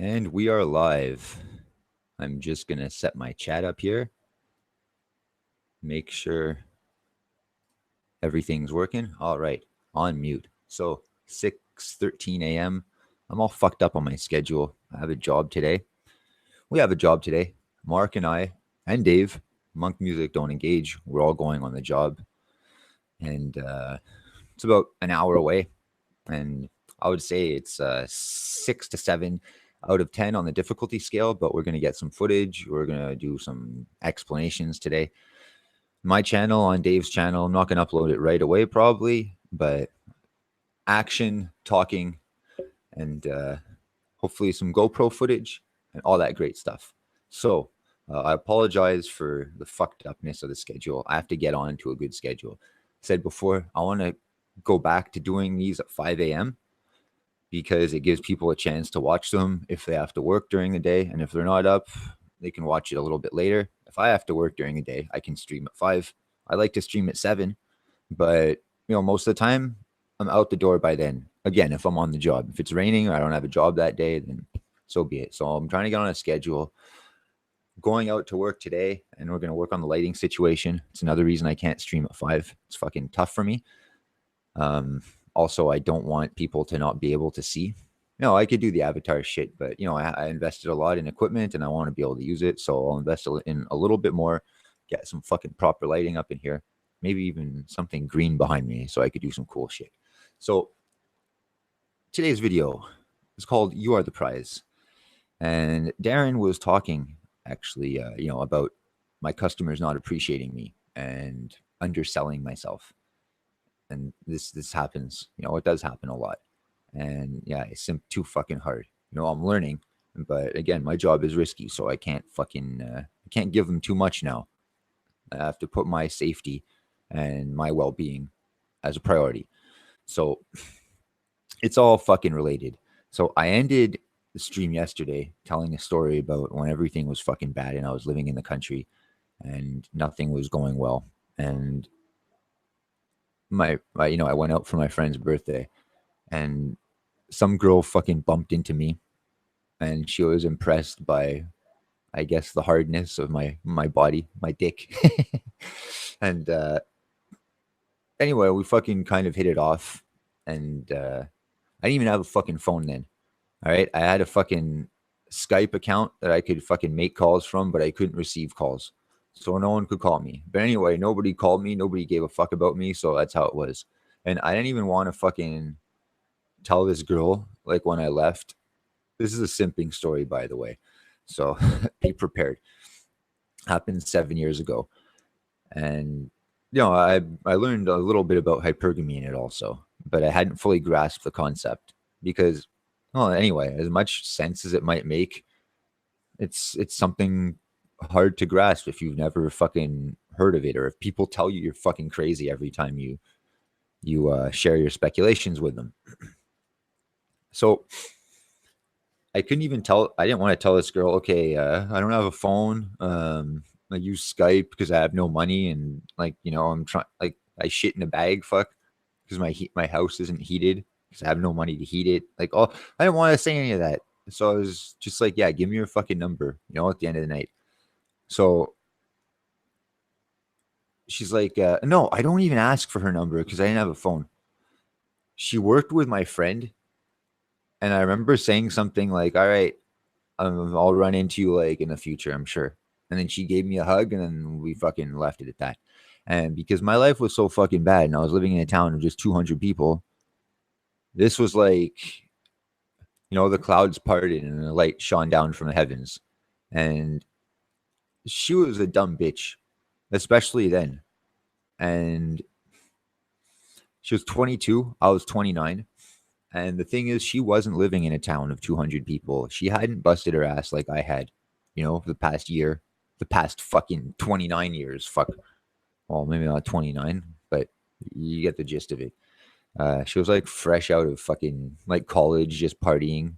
And we are live. I'm just going to set my chat up here. Make sure everything's working. All right. On mute. So 6:13 a.m. I'm all fucked up on my schedule. I have a job today. We have a job today. Mark and I and Dave, Monk Music Don't Engage. We're all going on the job. And it's about an hour away. And I would say it's 6 to 7 out of 10 on the difficulty scale, but we're going to get some footage. We're going to do some explanations today. My channel, on Dave's channel, I'm not going to upload it right away probably, but action, talking, and hopefully some GoPro footage and all that great stuff. So I apologize for the fucked upness of the schedule. I have to get on to a good schedule. Said before, I want to go back to doing these at 5 a.m. because it gives people a chance to watch them if they have to work during the day. And if they're not up, they can watch it a little bit later. If I have to work during the day, I can stream at 5. I like to stream at 7, but most of the time I'm out the door by then. Again, if I'm on the job. If it's raining or I don't have a job that day, then so be it. So I'm trying to get on a schedule. Going out to work today, and we're going to work on the lighting situation. It's another reason I can't stream at 5. It's fucking tough for me. Also, I don't want people to not be able to see. I could do the avatar shit, but I invested a lot in equipment and I want to be able to use it. So I'll invest in a little bit more, get some fucking proper lighting up in here, maybe even something green behind me so I could do some cool shit. So today's video is called "You Are the Prize," and Darren was talking actually, about my customers not appreciating me and underselling myself. And this happens, it does happen a lot. And yeah, I simp too fucking hard. I'm learning, but again, my job is risky, so I can't I can't give them too much now. I have to put my safety and my well-being as a priority. So it's all fucking related. So I ended the stream yesterday telling a story about when everything was fucking bad and I was living in the country and nothing was going well. And my I went out for my friend's birthday and some girl fucking bumped into me and she was impressed by, I guess, the hardness of my body, my dick. And anyway, we fucking kind of hit it off. And I didn't even have a fucking phone then. All right. I had a fucking Skype account that I could fucking make calls from, but I couldn't receive calls. So no one could call me. But anyway, nobody called me. Nobody gave a fuck about me. So that's how it was. And I didn't even want to fucking tell this girl, like, when I left. This is a simping story, by the way. So be prepared. Happened 7 years ago. And, I learned a little bit about hypergamy in it also. But I hadn't fully grasped the concept because, well, anyway, as much sense as it might make, it's something hard to grasp if you've never fucking heard of it, or if people tell you you're fucking crazy every time you share your speculations with them. So I couldn't even tell. I didn't want to tell this girl, okay, I don't have a phone. I use Skype because I have no money, and I'm trying, I shit in a bag, fuck, because my house isn't heated because I have no money to heat it. I didn't want to say any of that. So I was just like, yeah, give me your fucking number, at the end of the night. So she's like, no, I don't even ask for her number because I didn't have a phone. She worked with my friend. And I remember saying something like, all right, I'll run into you in the future, I'm sure. And then she gave me a hug and then we fucking left it at that. And because my life was so fucking bad and I was living in a town of just 200 people, this was the clouds parted and the light shone down from the heavens. And she was a dumb bitch, especially then. And she was 22. I was 29. And the thing is, she wasn't living in a town of 200 people. She hadn't busted her ass like I had, the past year, the past fucking 29 years. Fuck. Well, maybe not 29, but you get the gist of it. She was fresh out of fucking college, just partying,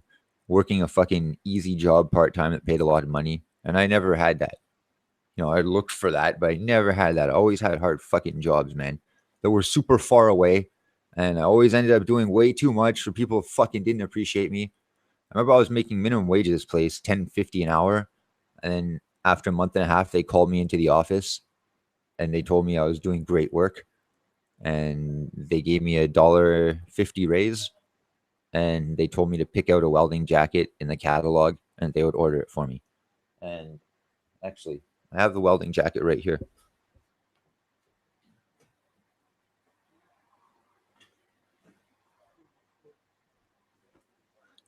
working a fucking easy job part-time that paid a lot of money. And I never had that. I looked for that, but I never had that. I always had hard fucking jobs, man, that were super far away. And I always ended up doing way too much for people who fucking didn't appreciate me. I remember I was making minimum wage at this place, 10.50 an hour. And then after a month and a half, they called me into the office and they told me I was doing great work. And they gave me $1.50 raise. And they told me to pick out a welding jacket in the catalog and they would order it for me. And actually, I have the welding jacket right here.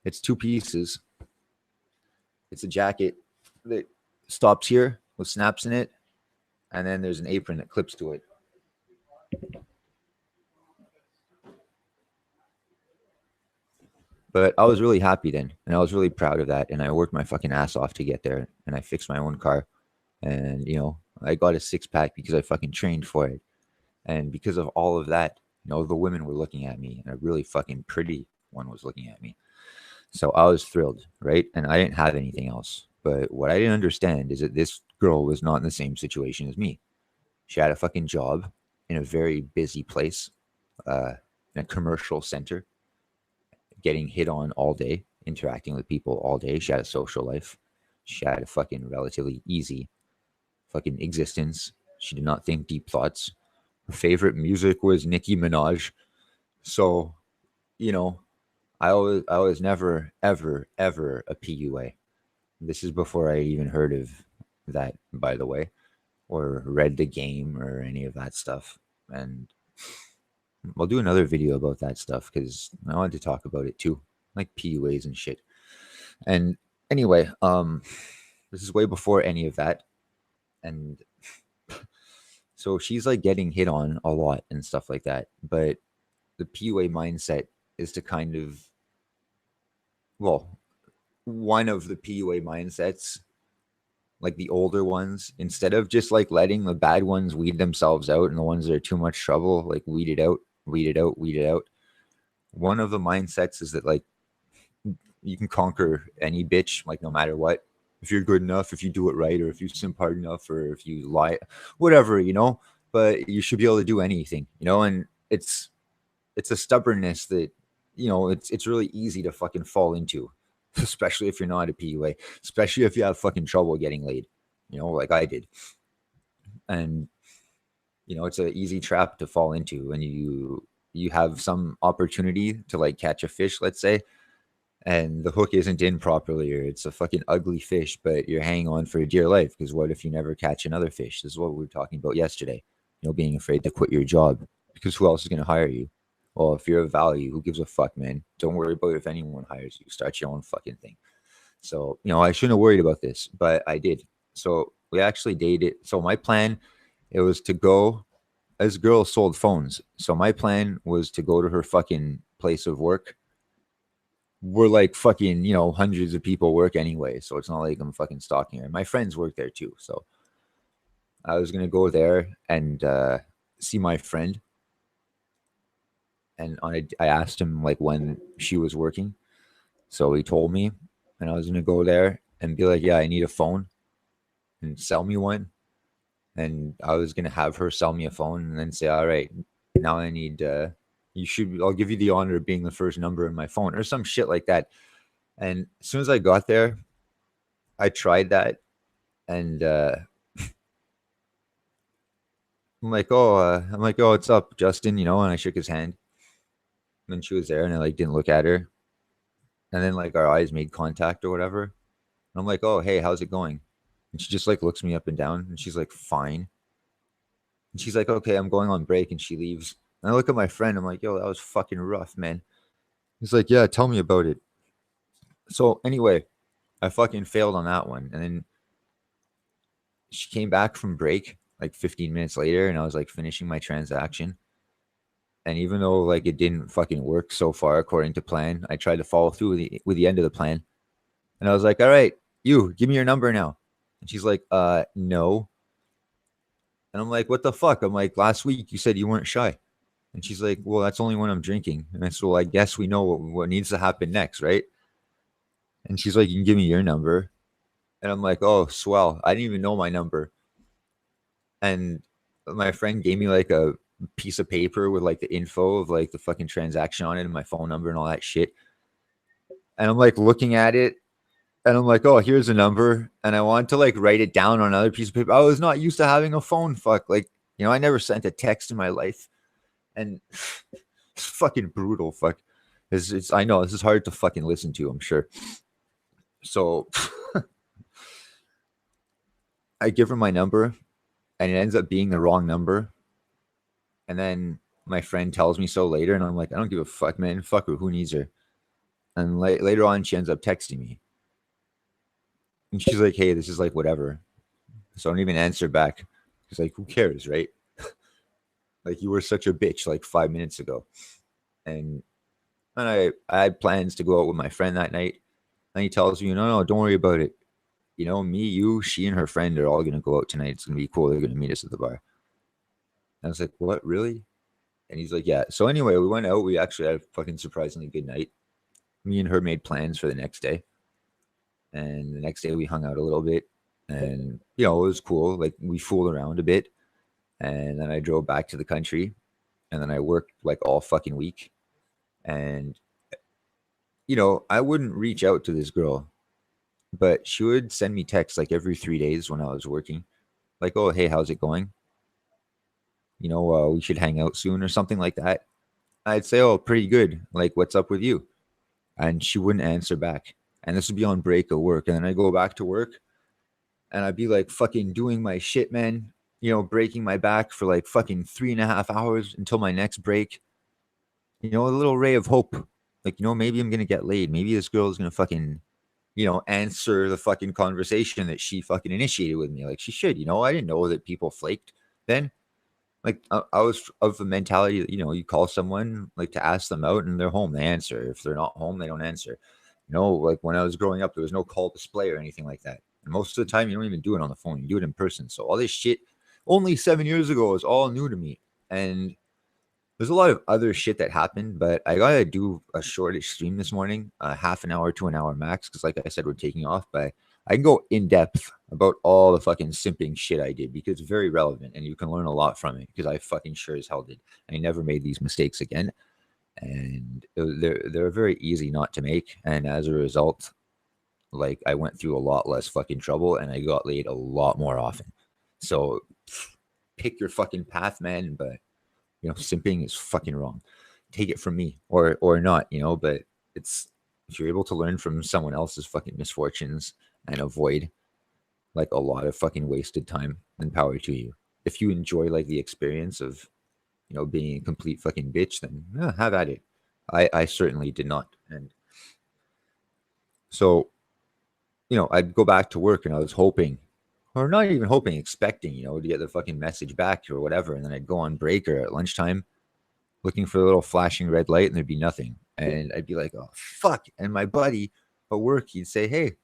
It's two pieces. It's a jacket that stops here with snaps in it, and then there's an apron that clips to it. But I was really happy then, and I was really proud of that. And I worked my fucking ass off to get there, and I fixed my own car, and I got a six pack because I fucking trained for it, and because of all of that, the women were looking at me, and a really fucking pretty one was looking at me. So I was thrilled, right? And I didn't have anything else. But what I didn't understand is that this girl was not in the same situation as me. She had a fucking job in a very busy place, in a commercial center, getting hit on all day, interacting with people all day. She had a social life. She had a fucking relatively easy fucking existence. She did not think deep thoughts. Her favorite music was Nicki Minaj. So, you know, I was never, ever, ever a PUA. This is before I even heard of that, by the way, or read the game or any of that stuff. And I'll do another video about that stuff because I wanted to talk about it too, like PUAs and shit. And anyway, this is way before any of that. And so she's like getting hit on a lot and stuff like that. But the PUA mindset is to kind of, well, one of the PUA mindsets, like the older ones, instead of just like letting the bad ones weed themselves out and the ones that are too much trouble, like weed it out, weed it out, weed it out. One of the mindsets is that like you can conquer any bitch, like no matter what. If you're good enough, if you do it right, or if you simp hard enough, or if you lie, whatever. But you should be able to do anything. And it's a stubbornness that it's really easy to fucking fall into, especially if you're not a PUA, especially if you have fucking trouble getting laid, like I did. And it's an easy trap to fall into when you have some opportunity to like catch a fish, let's say, and the hook isn't in properly, or it's a fucking ugly fish, but you're hanging on for dear life because what if you never catch another fish? This is what we were talking about yesterday. Being afraid to quit your job because who else is going to hire you? Well, if you're of value, who gives a fuck, man? Don't worry about if anyone hires you. Start your own fucking thing. So, I shouldn't have worried about this, but I did. So we actually dated. So my plan, it was to go. This girl sold phones. So my plan was to go to her fucking place of work. We're like fucking, hundreds of people work anyway. So it's not like I'm fucking stalking her. My friends work there too. So I was going to go there and see my friend. And I asked him like when she was working. So he told me, and I was going to go there and be like, yeah, I need a phone and sell me one. And I was going to have her sell me a phone and then say, all right, now I need, I'll give you the honor of being the first number in my phone or some shit like that. And as soon as I got there, I tried that. And I'm like, oh, what's up, Justin? And I shook his hand. And then she was there and I like didn't look at her. And then like our eyes made contact or whatever. And I'm like, oh, hey, how's it going? And she just like looks me up and down and she's like, fine. And she's like, okay, I'm going on break. And she leaves. And I look at my friend. I'm like, yo, that was fucking rough, man. He's like, yeah, tell me about it. So anyway, I fucking failed on that one. And then she came back from break like 15 minutes later and I was like finishing my transaction. And even though like it didn't fucking work so far according to plan, I tried to follow through with the end of the plan. And I was like, all right, you give me your number now. And she's like, no. And I'm like, what the fuck? I'm like, last week you said you weren't shy. And she's like, well, that's only when I'm drinking. And I said, well, I guess we know what needs to happen next, right? And she's like, you can give me your number. And I'm like, oh, swell. I didn't even know my number. And my friend gave me like a piece of paper with like the info of like the fucking transaction on it and my phone number and all that shit. And I'm like looking at it and I'm like, oh, here's a number. And I want to like write it down on another piece of paper. I was not used to having a phone. Fuck. Like, I never sent a text in my life. And it's fucking brutal. Fuck. I know this is hard to fucking listen to, I'm sure. So I give her my number and it ends up being the wrong number. And then my friend tells me so later. And I'm like, I don't give a fuck, man. Fuck her. Who needs her? And later on, she ends up texting me. And she's like, hey, this is like whatever. So I don't even answer back. She's like, who cares, right? Like, you were such a bitch like 5 minutes ago. And I had plans to go out with my friend that night. And he tells me, no, don't worry about it. Me, you, she, and her friend are all going to go out tonight. It's going to be cool. They're going to meet us at the bar. And I was like, what, really? And he's like, yeah. So anyway, we went out. We actually had a fucking surprisingly good night. Me and her made plans for the next day. And the next day we hung out a little bit. And, it was cool. Like, we fooled around a bit. And then I drove back to the country. And then I worked like all fucking week. And, I wouldn't reach out to this girl, but she would send me texts like every 3 days when I was working. Like, oh, hey, how's it going? We should hang out soon or something like that. I'd say, oh, pretty good. Like, what's up with you? And she wouldn't answer back. And this would be on break at work. And then I go back to work and I'd be like fucking doing my shit, man. Breaking my back for like fucking 3.5 hours until my next break. A little ray of hope. Like, maybe I'm going to get laid. Maybe this girl is going to fucking, answer the fucking conversation that she fucking initiated with me. Like, she should, I didn't know that people flaked then. Like, I was of the mentality that, you call someone like to ask them out and they're home, they answer. If they're not home, they don't answer. Like when I was growing up, there was no call display or anything like that. And most of the time, you don't even do it on the phone. You do it in person. So all this shit only 7 years ago was all new to me. And there's a lot of other shit that happened, but I gotta do a shortish stream this morning, half an hour to an hour max, because like I said, we're taking off. But I can go in depth about all the fucking simping shit I did because it's very relevant and you can learn a lot from it because I fucking sure as hell did. I never made these mistakes again. And they're very easy not to make. And as a result, like I went through a lot less fucking trouble and I got laid a lot more often. So pick your fucking path, man. But simping is fucking wrong. Take it from me or not, but it's if you're able to learn from someone else's fucking misfortunes and avoid like a lot of fucking wasted time, then power to you. If you enjoy like the experience of, being a complete fucking bitch, then yeah, have at it. I certainly did not. And so, I'd go back to work and I was hoping, or not even hoping, expecting, to get the fucking message back or whatever. And then I'd go on break or at lunchtime looking for a little flashing red light and there'd be nothing. And I'd be like, oh, fuck. And my buddy at work, he'd say, hey,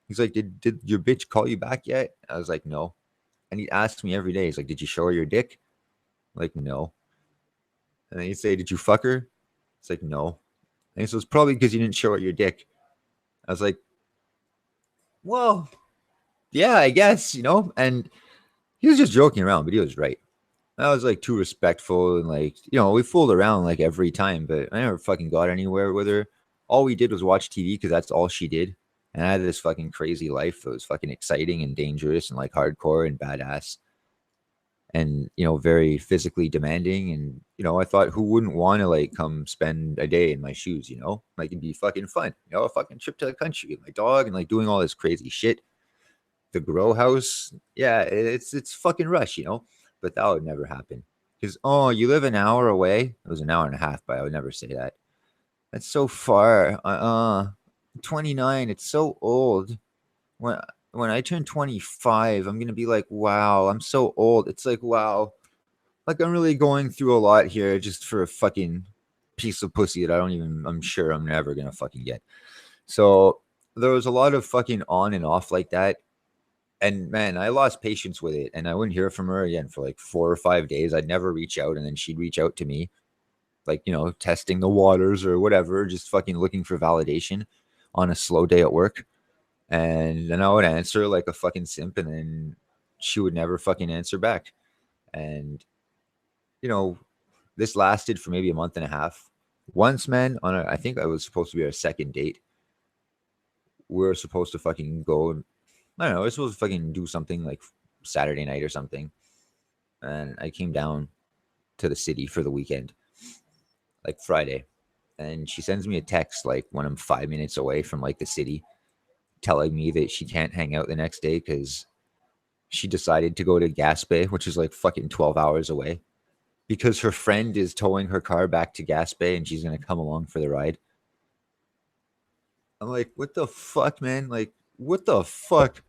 he's like, did your bitch call you back yet? I was like, no. And he'd ask me every day, he's like, did you show her your dick? I'm like, no. And then he'd say, did you fuck her? It's like, no. And so it's probably because you didn't show her your dick. I was like, well, yeah, I guess, and he was just joking around, but he was right. I was like too respectful and like, we fooled around like every time, but I never fucking got anywhere with her. All we did was watch TV because that's all she did. And I had this fucking crazy life that was fucking exciting and dangerous and like hardcore and badass and, very physically demanding. And, I thought who wouldn't want to like come spend a day in my shoes, like it'd be fucking fun, a fucking trip to the country with my dog and like doing all this crazy shit. The grow house, yeah, it's fucking rush, but that would never happen because oh, you live an hour away. It was an hour and a half, but I would never say that. That's so far. 29. It's so old. When when I turn 25, I'm gonna be like, wow, I'm so old. It's like, wow, like I'm really going through a lot here just for a fucking piece of pussy that I'm sure I'm never gonna fucking get. So there was a lot of fucking on and off like that. And man, I lost patience with it and I wouldn't hear from her again for like 4 or 5 days. I'd never reach out and then she'd reach out to me, like, testing the waters or whatever, just fucking looking for validation on a slow day at work. And then I would answer like a fucking simp and then she would never fucking answer back. And, you know, this lasted for maybe a month and a half. Once, man, I think I was supposed to be our second date. we're supposed to fucking go. I don't know. We're supposed to fucking do something like Saturday night or something. And I came down to the city for the weekend, like Friday. And she sends me a text like when I'm 5 minutes away from like the city, telling me that she can't hang out the next day because she decided to go to Gaspé, which is like fucking 12 hours away, because her friend is towing her car back to Gaspé and she's going to come along for the ride. I'm like, what the fuck, man? Like, what the fuck?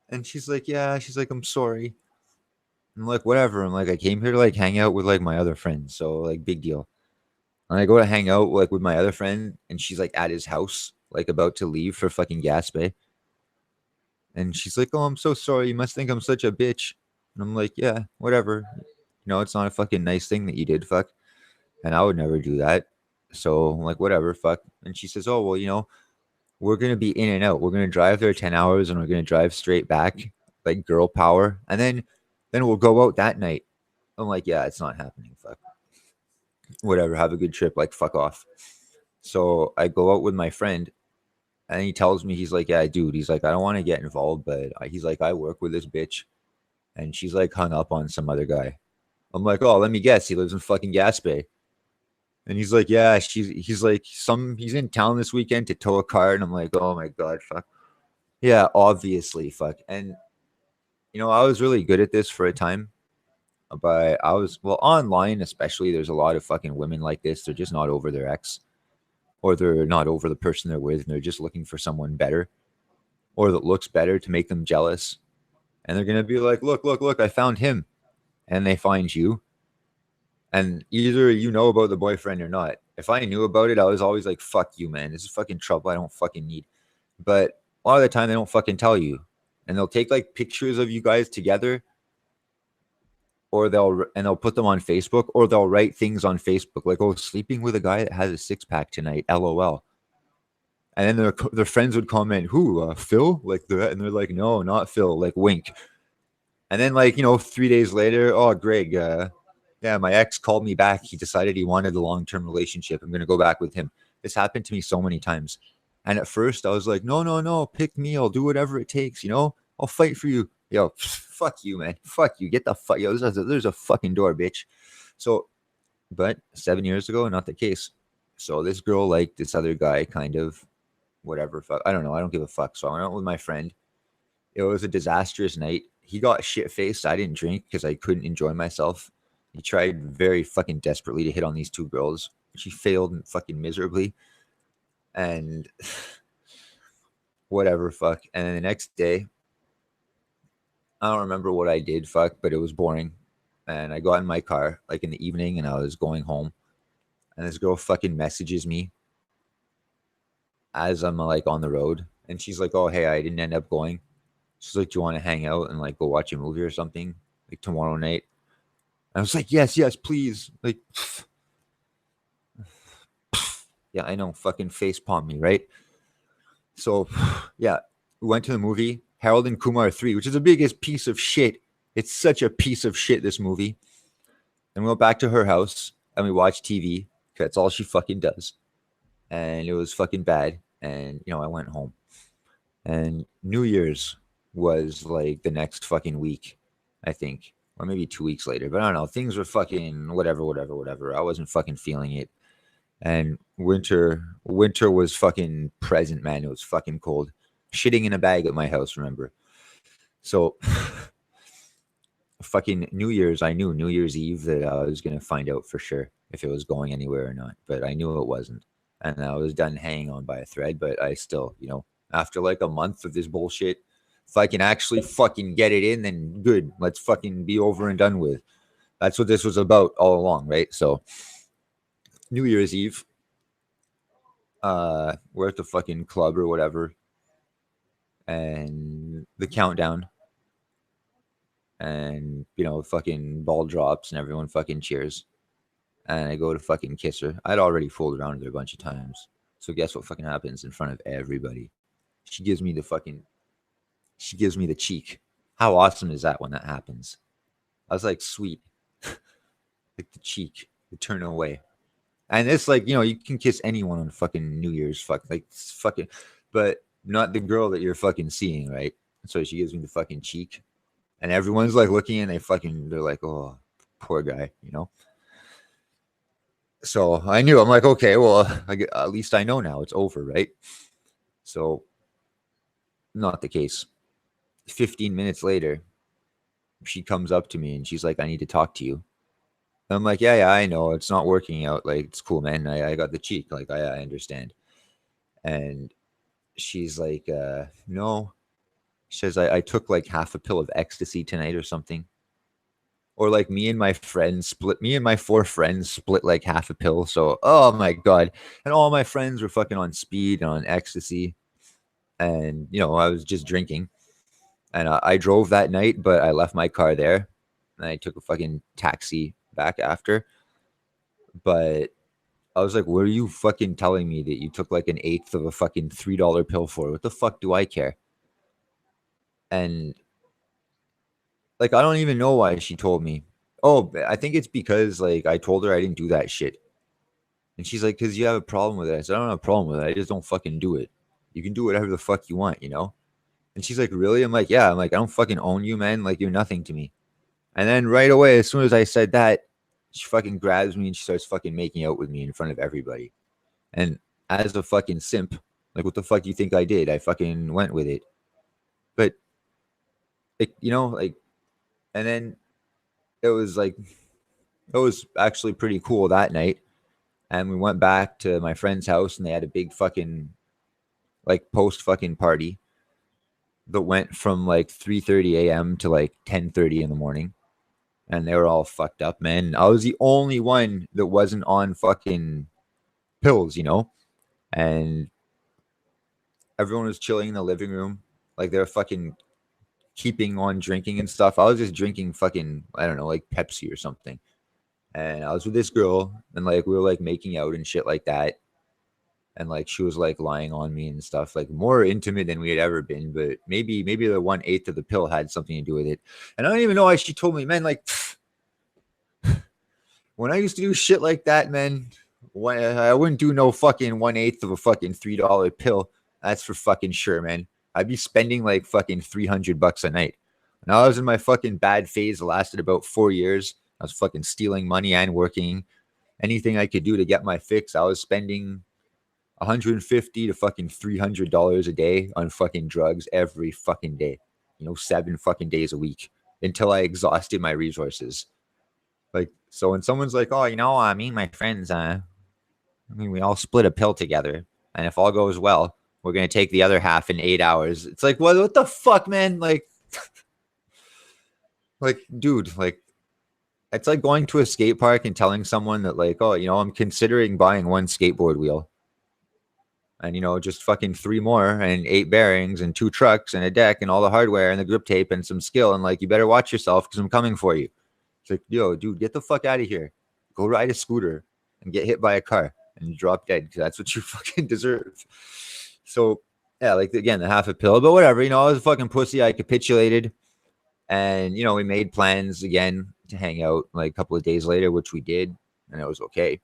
And she's like, yeah, she's like, I'm sorry. I'm like, whatever. I'm like, I came here to like hang out with like my other friends. So like big deal. And I go to hang out like with my other friend and she's like at his house, like about to leave for fucking Gaspé. And she's like, oh, I'm so sorry. You must think I'm such a bitch. And I'm like, yeah, whatever. It's not a fucking nice thing that you did, fuck. And I would never do that. So I'm like, whatever, fuck. And she says, oh, well, we're going to be in and out. We're going to drive there 10 hours and we're going to drive straight back, like girl power. And then we'll go out that night. I'm like, yeah, it's not happening. Fuck. Whatever. Have a good trip. Like, fuck off. So I go out with my friend and he tells me, he's like, yeah, dude, he's like, I don't want to get involved, but he's like, I work with this bitch and she's like hung up on some other guy. I'm like, oh, let me guess. He lives in fucking Gaspé. And he's like, yeah, he's like, he's in town this weekend to tow a car. And I'm like, oh my God, fuck. Yeah, obviously, fuck. And, I was really good at this for a time, but well, online especially, there's a lot of fucking women like this. They're just not over their ex, or they're not over the person they're with, and they're just looking for someone better or that looks better to make them jealous. And they're going to be like, look, look, look, I found him. And they find you. And either you know about the boyfriend or not. If I knew about it, I was always like, fuck you, man. This is fucking trouble I don't fucking need. But a lot of the time, they don't fucking tell you. And they'll take like pictures of you guys together, or they'll put them on Facebook, or they'll write things on Facebook like, oh, sleeping with a guy that has a six-pack tonight, LOL. And then their friends would comment, who, Phil? Like that. And they're like, no, not Phil, like wink. And then, like, 3 days later, oh, Greg, yeah, my ex called me back. He decided he wanted a long-term relationship. I'm going to go back with him. This happened to me so many times. And at first I was like, no, no, no, pick me. I'll do whatever it takes. I'll fight for you. Yo, fuck you, man. Fuck you. Get the fuck. Yo, there's a fucking door, bitch. So, but 7 years ago, not the case. So this girl liked this other guy, kind of whatever. Fuck. I don't know. I don't give a fuck. So I went out with my friend. It was a disastrous night. He got shit-faced. I didn't drink because I couldn't enjoy myself. He tried very fucking desperately to hit on these two girls. She failed fucking miserably. And whatever, fuck. And then the next day, I don't remember what I did, fuck, but it was boring. And I got in my car, like in the evening, and I was going home. And this girl fucking messages me as I'm like on the road. And she's like, oh, hey, I didn't end up going. She's like, do you want to hang out and like go watch a movie or something? Like tomorrow night? I was like, yes, yes, please. Like, yeah, I know, fucking face palm me, right? So, yeah, we went to the movie, Harold and Kumar 3, which is the biggest piece of shit. It's such a piece of shit, this movie. And we went back to her house and we watched TV. That's all she fucking does. And it was fucking bad. And, I went home. And New Year's was like the next fucking week, I think. Or maybe 2 weeks later. But I don't know. Things were fucking whatever, whatever, whatever. I wasn't fucking feeling it. And winter was fucking present, man. It was fucking cold. Shitting in a bag at my house, remember? So fucking New Year's, I knew New Year's Eve that I was going to find out for sure if it was going anywhere or not. But I knew it wasn't. And I was done hanging on by a thread. But I still, after like a month of this bullshit, if I can actually fucking get it in, then good. Let's fucking be over and done with. That's what this was about all along, right? So New Year's Eve, we're at the fucking club or whatever, and the countdown, and fucking ball drops and everyone fucking cheers, and I go to fucking kiss her. I'd already fooled around with her a bunch of times, so guess what fucking happens in front of everybody? She gives me the cheek. How awesome is that when that happens? I was like, sweet. Like the cheek, the turn away. And it's like, you can kiss anyone on fucking New Year's, like fucking, but not the girl that you're fucking seeing, right? So she gives me the fucking cheek, and everyone's like looking, and they're like, oh, poor guy, you know. So I knew. I'm like, okay, well, at least I know now. It's over, right? So not the case. 15 minutes later, she comes up to me and she's like, I need to talk to you. I'm like, yeah, I know. It's not working out. Like, it's cool, man. I got the cheek. Like, I understand. And she's like, no. She says, I took like half a pill of ecstasy tonight or something. Or like me and my 4 friends split like half a pill. So, oh my God. And all my friends were fucking on speed and on ecstasy. And, I was just drinking. And I drove that night, but I left my car there. And I took a fucking taxi back after. But I was like, what are you fucking telling me that you took like an eighth of a fucking $3 pill for? What the fuck do I care? And like, I don't even know why she told me. Oh, I think it's because like I told her I didn't do that shit. And she's like, because you have a problem with it. I said, I don't have a problem with it. I just don't fucking do it. You can do whatever the fuck you want, you know? And she's like, really? I'm like, yeah. I'm like, I don't fucking own you, man. Like, you're nothing to me. And then right away, as soon as I said that, she fucking grabs me and she starts fucking making out with me in front of everybody. And as a fucking simp, like, what the fuck do you think I did? I fucking went with it. But, like, like, and then it was like, it was actually pretty cool that night. And we went back to my friend's house and they had a big fucking, like, post fucking party that went from like 3:30 a.m. to like 10:30 in the morning. And they were all fucked up, man. I was the only one that wasn't on fucking pills, and everyone was chilling in the living room. Like they were fucking keeping on drinking and stuff. I was just drinking fucking, I don't know, like Pepsi or something. And I was with this girl and like we were like making out and shit like that. And like she was like lying on me and stuff, like more intimate than we had ever been. But maybe the 1/8 of the pill had something to do with it. And I don't even know why she told me, man, like when I used to do shit like that, man, when I wouldn't do no fucking 1/8 of a fucking $3 pill. That's for fucking sure, man. I'd be spending like fucking $300 a night. And I was in my fucking bad phase. It lasted about 4 years. I was fucking stealing money and working anything I could do to get my fix. I was spending 150 to fucking $300 a day on fucking drugs every fucking day. 7 fucking days a week until I exhausted my resources. Like, so when someone's like, oh, me and my friends, we all split a pill together. And if all goes well, we're going to take the other half in 8 hours. It's like, what the fuck, man? Like, like, dude, like, it's like going to a skate park and telling someone that, like, oh, I'm considering buying 1 skateboard wheel. And, just fucking 3 more and 8 bearings and 2 trucks and a deck and all the hardware and the grip tape and some skill. And, like, you better watch yourself because I'm coming for you. It's like, yo, dude, get the fuck out of here. Go ride a scooter and get hit by a car and drop dead because that's what you fucking deserve. So, yeah, like, again, the half a pill, but whatever. I was a fucking pussy. I capitulated. And, we made plans again to hang out like a couple of days later, which we did. And it was okay.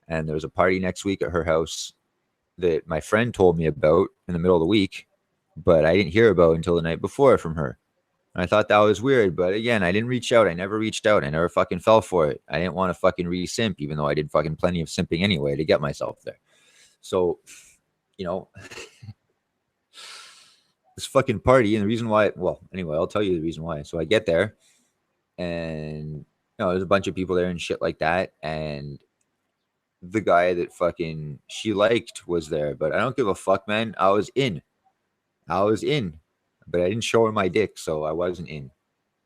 And there was a party next week at her house that my friend told me about in the middle of the week, but I didn't hear about until the night before from her. And I thought that was weird, but again, I didn't reach out. I never reached out. I never fucking fell for it. I didn't want to fucking re-simp, even though I did fucking plenty of simping anyway to get myself there. So, this fucking party, and the reason why, well, anyway, I'll tell you the reason why. So I get there and, there's a bunch of people there and shit like that. And the guy that fucking she liked was there, but I don't give a fuck, man. I was in, but I didn't show her my dick, so I wasn't in.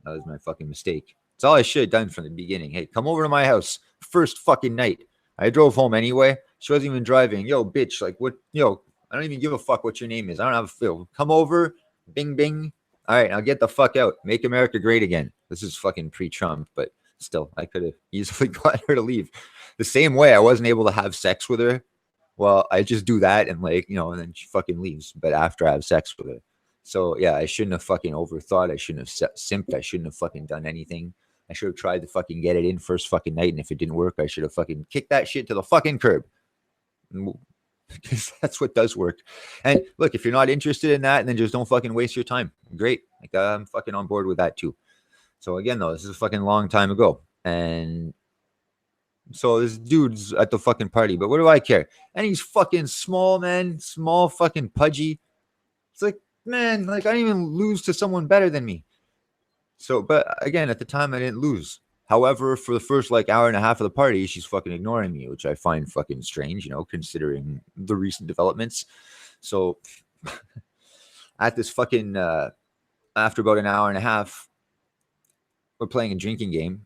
That was my fucking mistake. It's all I should have done from the beginning. Hey, come over to my house first fucking night. I drove home anyway. She wasn't even driving. Yo, bitch, like what? I don't even give a fuck what your name is. I don't have a feel. Come over, bing, bing. All right, now get the fuck out. Make America great again. This is fucking pre-Trump, but still, I could have easily got her to leave. The same way I wasn't able to have sex with her. Well, I just do that and like, and then she fucking leaves. But after I have sex with her. So yeah, I shouldn't have fucking overthought. I shouldn't have simped. I shouldn't have fucking done anything. I should have tried to fucking get it in first fucking night. And if it didn't work, I should have fucking kicked that shit to the fucking curb. because that's what does work. And look, if you're not interested in that, then just don't fucking waste your time. Great. Like I'm fucking on board with that too. So again, though, this is a fucking long time ago. And so this dude's at the fucking party, but what do I care? And he's fucking small, man, small, fucking pudgy. It's like, man, like I didn't even lose to someone better than me. So, but again, at the time, I didn't lose. However, for the first like hour and a half of the party, she's fucking ignoring me, which I find fucking strange, considering the recent developments. So, at this fucking after about an hour and a half, we're playing a drinking game,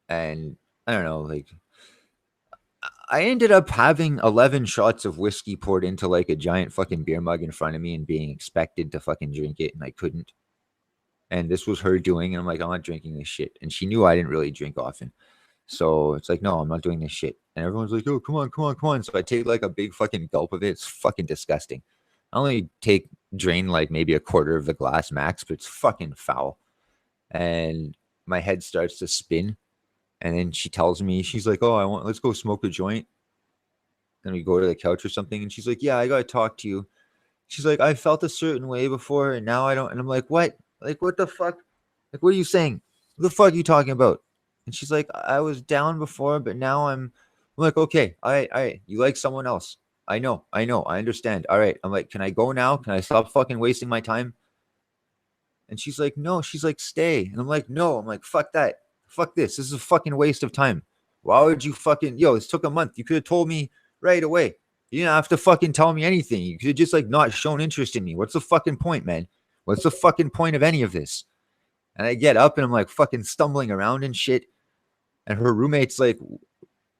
and I don't know, like I ended up having 11 shots of whiskey poured into like a giant fucking beer mug in front of me and being expected to fucking drink it, and I couldn't. And this was her doing, and I'm like, I'm not drinking this shit. And she knew I didn't really drink often. So it's like, no, I'm not doing this shit. And everyone's like, oh, come on, come on, come on. So I take like a big fucking gulp of it. It's fucking disgusting. I only drain like maybe a quarter of the glass max, but it's fucking foul. And my head starts to spin. And then she tells me, she's like, oh, let's go smoke a joint. Then we go to the couch or something. And she's like, yeah, I got to talk to you. She's like, I felt a certain way before and now I don't. And I'm like, what? Like, what the fuck? Like, what are you saying? What the fuck are you talking about? And she's like, I was down before, but now I'm like, okay, all right. You like someone else. I know. I understand. All right. I'm like, can I go now? Can I stop fucking wasting my time? And she's like, no. She's like, stay. And I'm like, no. I'm like, fuck that. Fuck this. This is a fucking waste of time. Why would you fucking, this took a month. You could have told me right away. You didn't have to fucking tell me anything. You could have just like not shown interest in me. What's the fucking point, man? What's the fucking point of any of this? And I get up and I'm like fucking stumbling around and shit. And her roommate's like,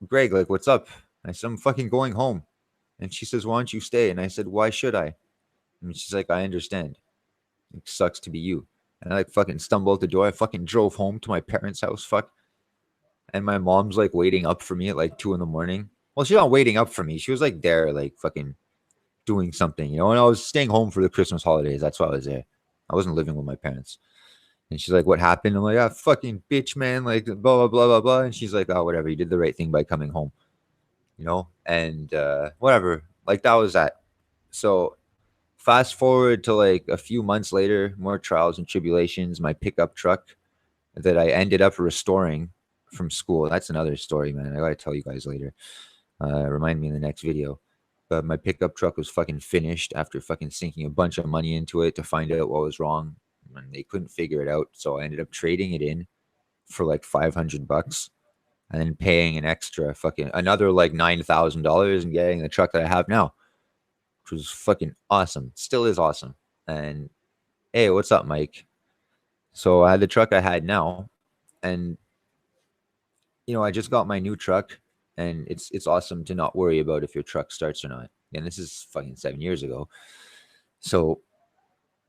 Greg, like, what's up? I said, I'm fucking going home. And she says, why don't you stay? And I said, why should I? And she's like, I understand. It sucks to be you. And I like fucking stumbled out the door. I fucking drove home to my parents' house. Fuck. And my mom's like waiting up for me at like 2 a.m. Well, she's not waiting up for me. She was like there, like fucking doing something, and I was staying home for the Christmas holidays. That's why I was there. I wasn't living with my parents. And she's like, what happened? I'm like, fucking bitch, man. Like, blah, blah, blah, blah, blah. And she's like, oh, whatever. You did the right thing by coming home, and whatever. Like, that was that. So, fast forward to like a few months later, more trials and tribulations. My pickup truck that I ended up restoring from school. That's another story, man. I got to tell you guys later. Remind me in the next video. But my pickup truck was fucking finished after fucking sinking a bunch of money into it to find out what was wrong. And they couldn't figure it out. So I ended up trading it in for like $500 and then paying an extra fucking another like $9,000 and getting the truck that I have now, which was fucking awesome. Still is awesome. And hey, what's up, Mike? So I had the truck I had now, and I just got my new truck. And it's awesome to not worry about if your truck starts or not. And this is fucking 7 years ago. So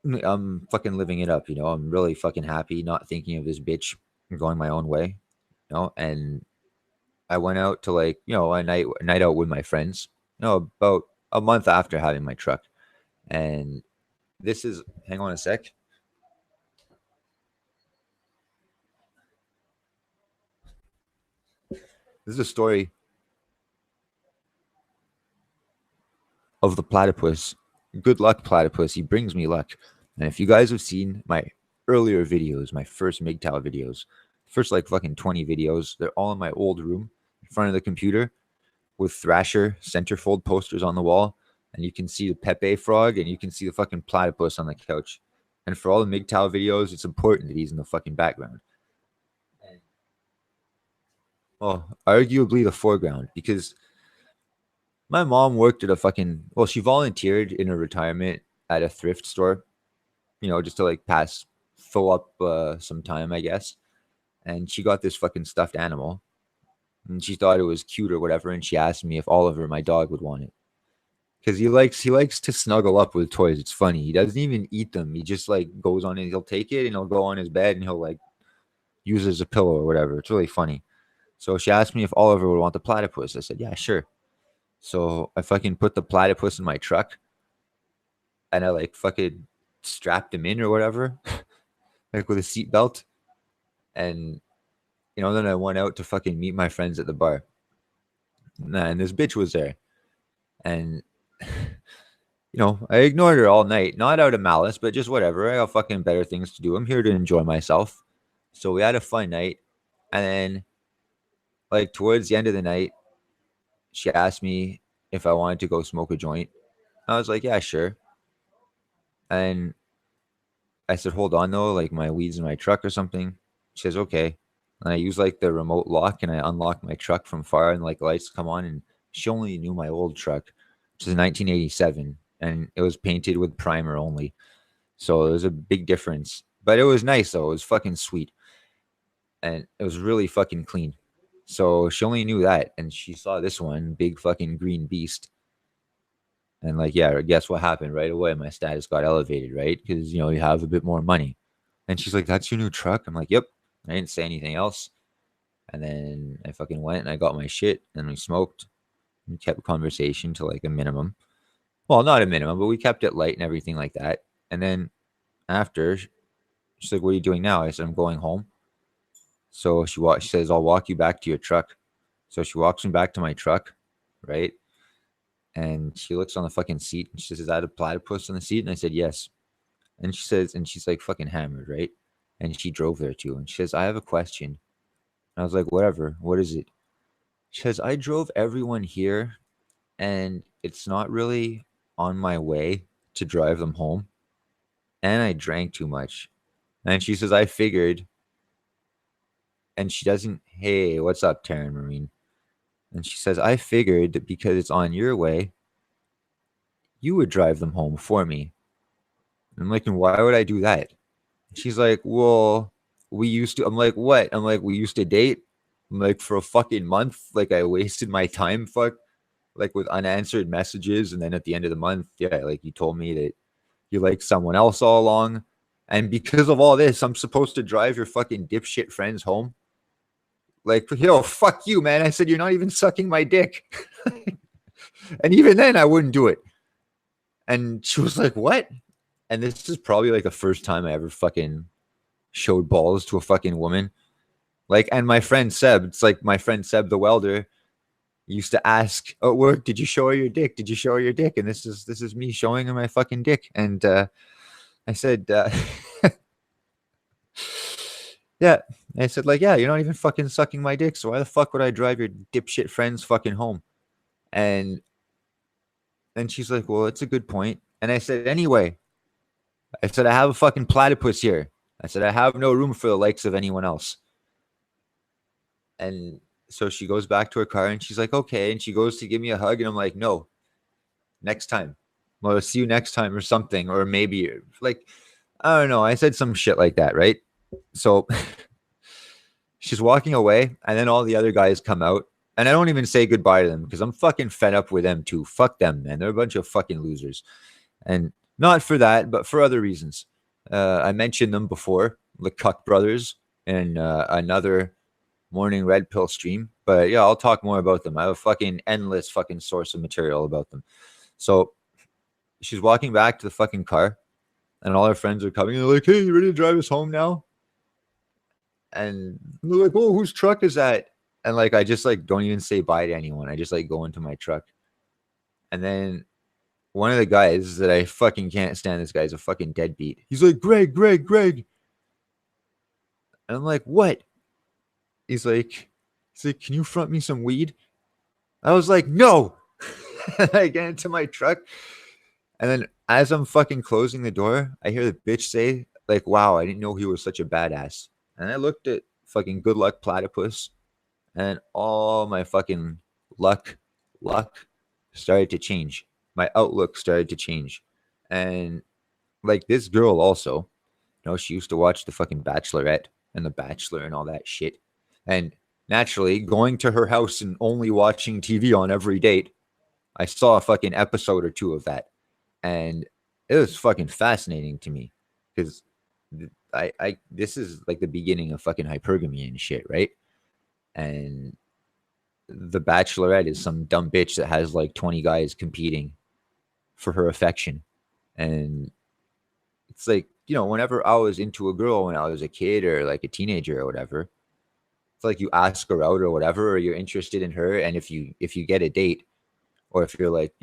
I'm fucking living it up, I'm really fucking happy, not thinking of this bitch going my own way, and I went out to like, a night out with my friends, about a month after having my truck. And this is, hang on a sec. This is a story of the platypus. Good luck, platypus. He brings me luck. And if you guys have seen my earlier videos, my first MGTOW videos, first like fucking 20 videos, they're all in my old room in front of the computer with Thrasher centerfold posters on the wall. And you can see the Pepe frog and you can see the fucking platypus on the couch. And for all the MGTOW videos, it's important that he's in the fucking background. Well, arguably the foreground, because my mom worked at she volunteered in her retirement at a thrift store, just to like fill up some time, I guess. And she got this fucking stuffed animal and she thought it was cute or whatever. And she asked me if Oliver, my dog, would want it. Because he likes to snuggle up with toys. It's funny. He doesn't even eat them. He just like goes on and he'll take it and he'll go on his bed and he'll like use it as a pillow or whatever. It's really funny. So she asked me if Oliver would want the platypus. I said, yeah, sure. So I fucking put the platypus in my truck and I like fucking strapped him in or whatever, like with a seatbelt. And, then I went out to fucking meet my friends at the bar. And this bitch was there. And I ignored her all night, not out of malice, but just whatever. I got fucking better things to do. I'm here to enjoy myself. So we had a fun night. And then, like, towards the end of the night, she asked me if I wanted to go smoke a joint. I was like, yeah, sure. And I said, hold on, though. Like, my weed's in my truck or something. She says, okay. And I use, like, the remote lock and I unlock my truck from far and, like, lights come on. And she only knew my old truck, which is a 1987. And it was painted with primer only. So it was a big difference. But it was nice, though. It was fucking sweet. And it was really fucking clean. So she only knew that. And she saw this one, big fucking green beast. And, like, yeah, guess what happened right away? My status got elevated, right? Because, you have a bit more money. And she's like, that's your new truck? I'm like, yep. I didn't say anything else. And then I fucking went and I got my shit and we smoked and kept conversation to like a minimum. Well, not a minimum, but we kept it light and everything like that. And then after, she's like, what are you doing now? I said, I'm going home. So she says, I'll walk you back to your truck. So she walks me back to my truck, right? And she looks on the fucking seat and she says, is that a platypus on the seat? And I said, yes. And she says, and she's like fucking hammered, right? And she drove there too. And she says, I have a question. And I was like, whatever. What is it? She says, I drove everyone here and it's not really on my way to drive them home. And I drank too much. And she says, I figured. And she doesn't, hey, what's up, Taryn Marine? And she says, I figured that because it's on your way, you would drive them home for me. And I'm like, and why would I do that? She's like, well, we used to. I'm like, what? I'm like, we used to date. I'm like, for a fucking month. Like, I wasted my time, like with unanswered messages. And then at the end of the month, yeah, like you told me that you like someone else all along. And because of all this, I'm supposed to drive your fucking dipshit friends home. Like, yo, fuck you, man. I said, you're not even sucking my dick. And even then, I wouldn't do it. And she was like, what? And this is probably like the first time I ever fucking showed balls to a fucking woman. Like, and my friend Seb, it's like my friend Seb, the welder, used to ask at work, did you show her your dick? Did you show her your dick? And this is me showing her my fucking dick. And I said, yeah. I said, like, yeah, you're not even fucking sucking my dick. So why the fuck would I drive your dipshit friends fucking home? And she's like, well, it's a good point. And I said, anyway, I said, I have a fucking platypus here. I said, I have no room for the likes of anyone else. And so she goes back to her car and she's like, okay. And she goes to give me a hug. And I'm like, no, next time. Well, I'll see you next time or something. Or maybe like, I don't know. I said some shit like that, right? So she's walking away. And then all the other guys come out. And I don't even say goodbye to them because I'm fucking fed up with them too. Fuck them, man. They're a bunch of fucking losers. And not for that, but for other reasons. I mentioned them before, the Cuck brothers, and another morning red pill stream. But yeah, I'll talk more about them. I have a fucking endless fucking source of material about them. So she's walking back to the fucking car, and all her friends are coming. And they're like, hey, you ready to drive us home now? And they're like, oh, whose truck is that? And like, I just like don't even say bye to anyone. I just like go into my truck. And then one of the guys that I fucking can't stand, this guy's a fucking deadbeat. He's like, Greg. And I'm like, what? He's like, can you front me some weed? I was like, no. I get into my truck. And then as I'm fucking closing the door, I hear the bitch say, like, wow, I didn't know he was such a badass. And I looked at fucking Good Luck Platypus, and all my fucking luck started to change. My outlook started to change. And like this girl also, she used to watch the fucking Bachelorette and The Bachelor and all that shit. And naturally, going to her house and only watching TV on every date, I saw a fucking episode or two of that. And it was fucking fascinating to me because this is like the beginning of fucking hypergamy and shit, right? And the Bachelorette is some dumb bitch that has like 20 guys competing for her affection. And it's like, whenever I was into a girl when I was a kid or like a teenager or whatever, it's like you ask her out or whatever, or you're interested in her. And if you get a date, or if you're like,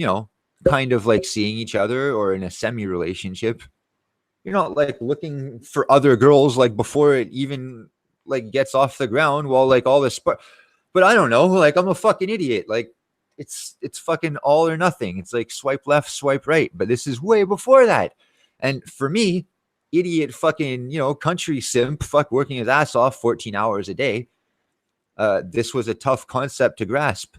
kind of like seeing each other or in a semi relationship, you're not like looking for other girls like before it even like gets off the ground while like all this but I don't know, like I'm a fucking idiot. Like it's fucking all or nothing. It's like swipe left, swipe right. But this is way before that. And for me, idiot fucking, country simp, fuck working his ass off 14 hours a day. This was a tough concept to grasp.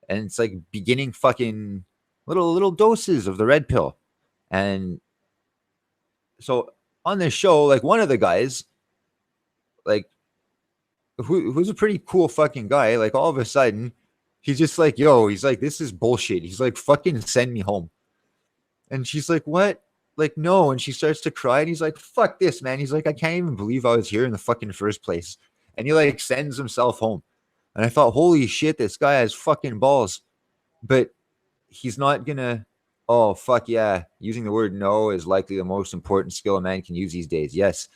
And it's like beginning fucking little doses of the red pill. And so on this show, like one of the guys, like who's a pretty cool fucking guy, like all of a sudden, he's just like, yo, he's like, this is bullshit. He's like, fucking send me home. And she's like, what? Like, no. And she starts to cry. And he's like, fuck this, man. He's like, I can't even believe I was here in the fucking first place. And he like sends himself home. And I thought, holy shit, this guy has fucking balls. But he's not gonna, oh, fuck yeah. Using the word no is likely the most important skill a man can use these days. Yes.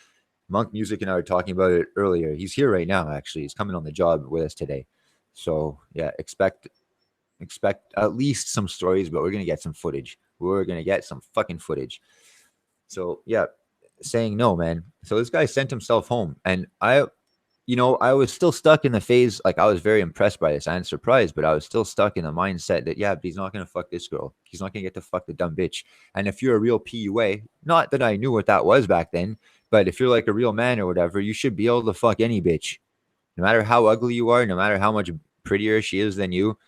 Monk Music and I were talking about it earlier. He's here right now, actually. He's coming on the job with us today. So yeah, expect at least some stories, but we're gonna get some footage. We're gonna get some fucking footage. So yeah, saying no, man. So this guy sent himself home, and I was still stuck in the phase. Like I was very impressed by this and surprised, but I was still stuck in the mindset that yeah, but he's not gonna fuck this girl. He's not gonna get to fuck the dumb bitch. And if you're a real PUA, not that I knew what that was back then, but if you're like a real man or whatever, you should be able to fuck any bitch, no matter how ugly you are, no matter how much prettier she is than you.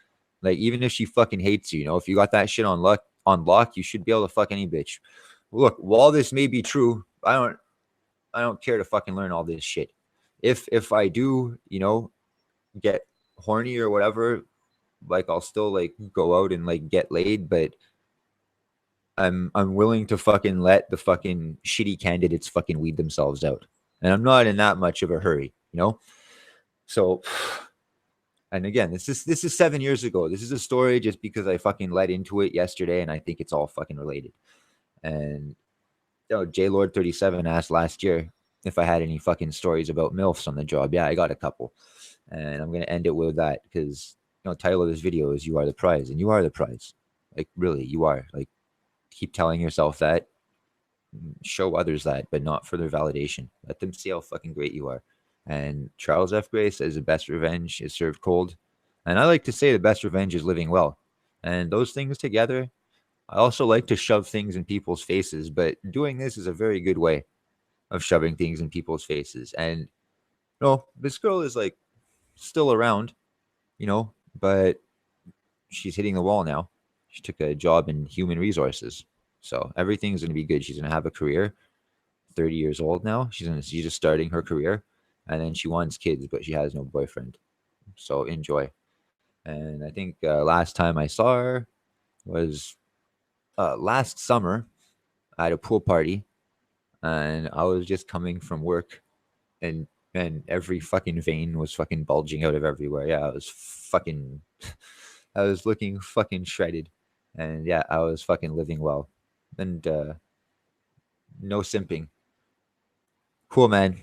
Like even if she fucking hates you, if you got that shit on lock, you should be able to fuck any bitch. Look, while this may be true, I don't care to fucking learn all this shit. If I do, get horny or whatever, like I'll still like go out and like get laid, but I'm willing to fucking let the fucking shitty candidates fucking weed themselves out. And I'm not in that much of a hurry. So and again, this is 7 years ago. This is a story just because I fucking led into it yesterday and I think it's all fucking related. And J Lord 37 asked last year if I had any fucking stories about MILFs on the job. Yeah, I got a couple. And I'm gonna end it with that because title of this video is "You Are the Prize," and you are the prize. Like really, you are. Like keep telling yourself that, show others that, but not for their validation. Let them see how fucking great you are. And Charles F. Gray says the best revenge is served cold. And I like to say the best revenge is living well. And those things together, I also like to shove things in people's faces, but doing this is a very good way of shoving things in people's faces. And this girl is like still around, but she's hitting the wall now. She took a job in human resources. So everything's going to be good. She's going to have a career. 30 years old now. She's just starting her career. And then she wants kids, but she has no boyfriend. So enjoy. And I think last time I saw her was last summer at a pool party. And I was just coming from work. And every fucking vein was fucking bulging out of everywhere. Yeah, I was looking fucking shredded. And yeah, I was fucking living well. And no simping. Cool, man.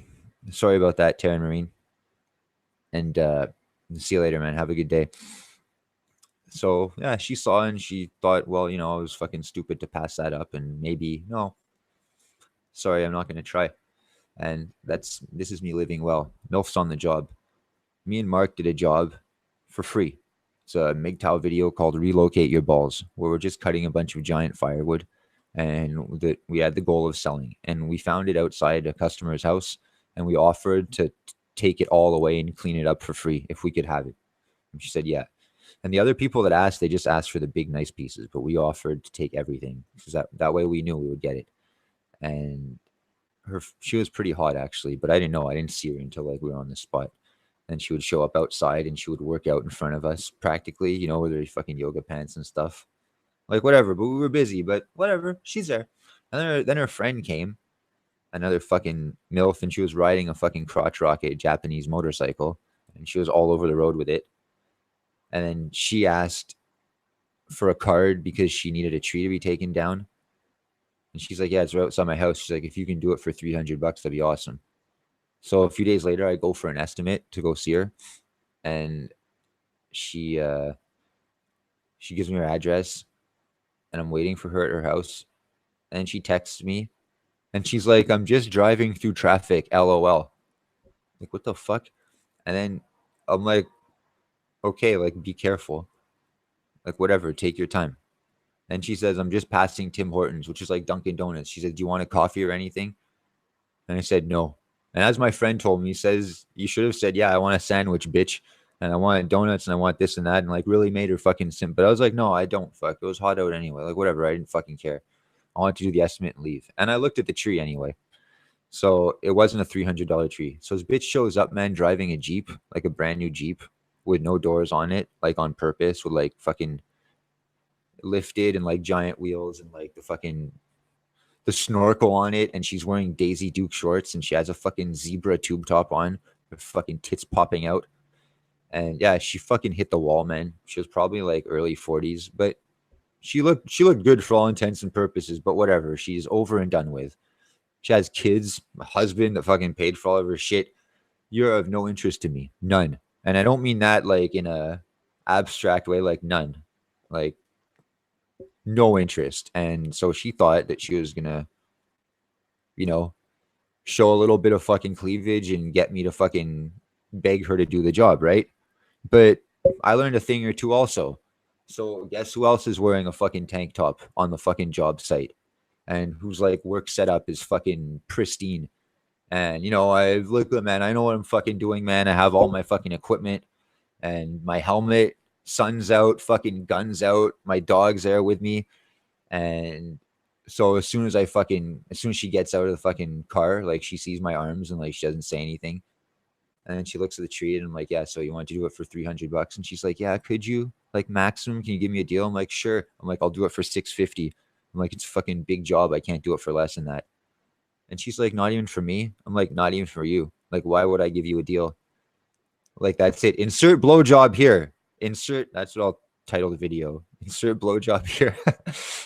Sorry about that, Taryn Marine. And see you later, man. Have a good day. So yeah, she saw and she thought, well, I was fucking stupid to pass that up, and maybe no. Sorry, I'm not gonna try. And this is me living well. MILF's on the job. Me and Mark did a job for free. It's a MGTOW video called Relocate Your Balls, where we're just cutting a bunch of giant firewood. And we had the goal of selling. And we found it outside a customer's house. And we offered to take it all away and clean it up for free if we could have it. And she said, yeah. And the other people that asked, they just asked for the big, nice pieces. But we offered to take everything because that way we knew we would get it. And she was pretty hot, actually. But I didn't know. I didn't see her until like we were on the spot. And she would show up outside and she would work out in front of us practically, with her fucking yoga pants and stuff. Like, whatever. But we were busy. But whatever. She's there. And then her friend came. Another fucking MILF, and she was riding a fucking crotch rocket Japanese motorcycle, and she was all over the road with it. And then she asked for a card because she needed a tree to be taken down. And she's like, yeah, it's right outside my house. She's like, if you can do it for $300, that'd be awesome. So a few days later, I go for an estimate to go see her. And she She gives me her address, and I'm waiting for her at her house. And she texts me, and she's like, "I'm just driving through traffic, LOL." Like, what the fuck? And then I'm like, "Okay, like, be careful. Like, whatever, take your time." And she says, "I'm just passing Tim Hortons," which is like Dunkin' Donuts. She said, "Do you want a coffee or anything?" And I said, "No." And as my friend told me, he says, "You should have said, yeah, I want a sandwich, bitch. And I want donuts and I want this and that." And like really made her fucking simp. But I was like, "No, I don't. Fuck. It was hot out anyway. Like, whatever. I didn't fucking care. I wanted to do the estimate and leave." And I looked at the tree anyway. So it wasn't a $300 tree. So this bitch shows up, man, driving a Jeep, like a brand new Jeep with no doors on it, like on purpose, with like fucking lifted and like giant wheels and like the snorkel on it, and she's wearing Daisy Duke shorts, and she has a fucking zebra tube top on, her fucking tits popping out. And yeah, she fucking hit the wall, man. She was probably like early 40s, but she looked good for all intents and purposes, but whatever. She's over and done with. She has kids, a husband that fucking paid for all of her shit. You're of no interest to me. None. And I don't mean that like in a abstract way, like none. Like no interest. And so she thought that she was gonna, you know, show a little bit of fucking cleavage and get me to fucking beg her to do the job, right? But I learned a thing or two also. So guess who else is wearing a fucking tank top on the fucking job site? And whose like work setup is fucking pristine. And I look at, man, I know what I'm fucking doing, man. I have all my fucking equipment and my helmet, sun's out, fucking guns out, my dog's there with me. And so as soon as she gets out of the fucking car, like she sees my arms and like she doesn't say anything. And then she looks at the tree and I'm like, "Yeah, so you want to do it for $300?" And she's like, "Yeah, could you like maximum? Can you give me a deal?" I'm like, "Sure." I'm like, "I'll do it for 650." I'm like, "It's a fucking big job. I can't do it for less than that." And she's like, "Not even for me." I'm like, "Not even for you. Like, why would I give you a deal?" Like, that's it. Insert blowjob here. That's what I'll title the video. Insert blowjob here.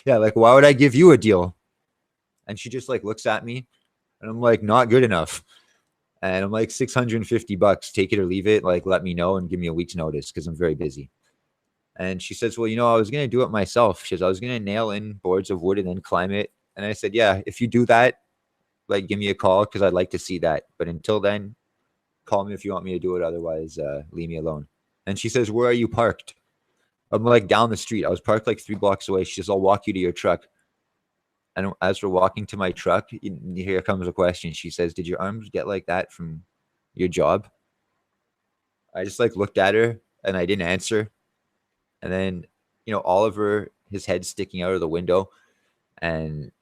Yeah, like, why would I give you a deal? And she just like looks at me and I'm like, "Not good enough." And I'm like, $650, take it or leave it. Like, let me know and give me a week's notice because I'm very busy. And she says, "Well, I was going to do it myself." She says, "I was going to nail in boards of wood and then climb it." And I said, "Yeah, if you do that, like, give me a call because I'd like to see that. But until then, call me if you want me to do it. Otherwise, leave me alone." And she says, "Where are you parked?" I'm like, "Down the street." I was parked like 3 blocks away. She says, "I'll walk you to your truck." And as we're walking to my truck, here comes a question. She says, "Did your arms get like that from your job?" I just like looked at her and I didn't answer. And then, Oliver, his head sticking out of the window. And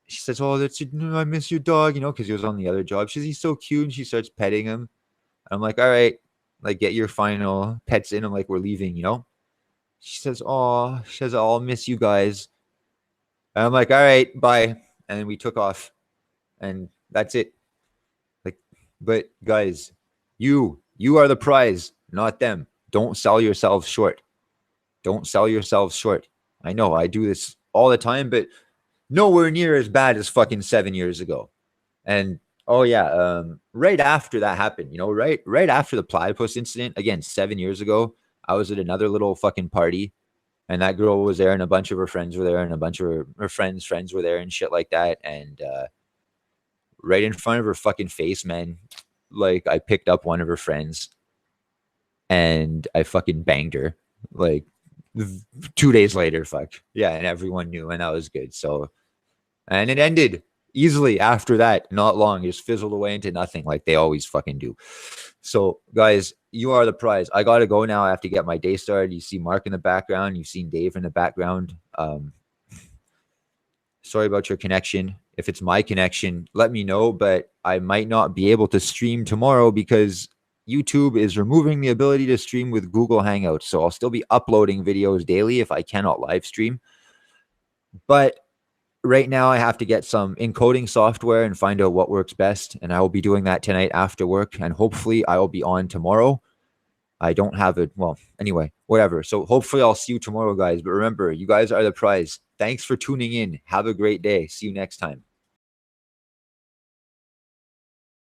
she says, "Oh, I miss your dog," because he was on the other job. She says, "He's so cute." And she starts petting him. I'm like, "All right, like get your final pets in." I'm like, "We're leaving." She says, "Oh," she says, "I'll miss you guys." And I'm like, "All right, bye." And then we took off and that's it. Like, but guys, you are the prize, not them. Don't sell yourselves short. Don't sell yourselves short. I know I do this all the time, but nowhere near as bad as fucking 7 years ago. And oh yeah, right after that happened, right after the platypus incident, again 7 years ago, I was at another little fucking party, and that girl was there, and a bunch of her friends were there, and a bunch of her friends were there, and shit like that. And right in front of her fucking face, man, like I picked up one of her friends, and I fucking banged her, like 2 days later, fuck yeah, and everyone knew, and that was good. So, and it ended easily after that, not long, it just fizzled away into nothing like they always fucking do. So guys, you are the prize. I gotta go now. I have to get my day started. You see Mark in the background, you've seen Dave in the background. Sorry about your connection. If it's my connection, let me know, but I might not be able to stream tomorrow because YouTube is removing the ability to stream with Google Hangouts. So I'll still be uploading videos daily if I cannot live stream. But right now I have to get some encoding software and find out what works best. And I will be doing that tonight after work. And hopefully I will be on tomorrow. I don't have it. Well, anyway, whatever. So hopefully I'll see you tomorrow, guys. But remember, you guys are the prize. Thanks for tuning in. Have a great day. See you next time.